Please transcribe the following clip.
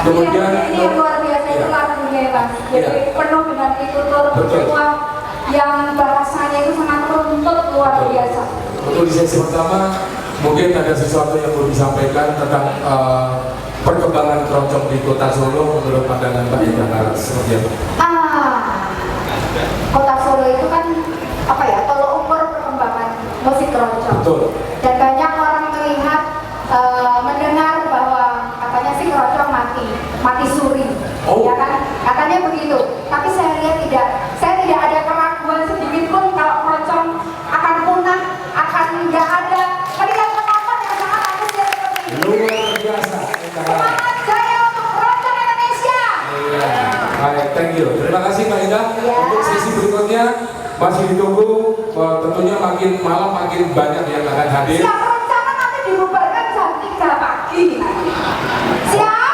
Kemudian ini yang luar biasa itu lagunya ya Mas. Jadi penuh dengan tutur semua yang bahasanya itu sangat runtut luar biasa. Untuk di sesi pertama mungkin ada sesuatu yang perlu disampaikan tentang perkembangan keroncong di Kota Solo menurut pandangan Mbak Ida seperti apa? Kota Solo itu kan apa ya, tolok ukur perkembangan musik keroncong. Betul. Dan banyak orang melihat mendengar bahwa katanya sih keroncong mati suri, ya kan? Katanya begitu. Tapi saya lihat tidak. Saya tidak ada keraguan sedikit pun kalau keroncong akan punah, akan nggak ada. Melihat penonton yang sangat antusias seperti ini. Luar biasa. Semangat jaya untuk keroncong Indonesia. Baik, thank you. Terima kasih Mbak Ida. Untuk sesi berikutnya masih ditunggu. Tentunya makin malam makin banyak yang akan hadir.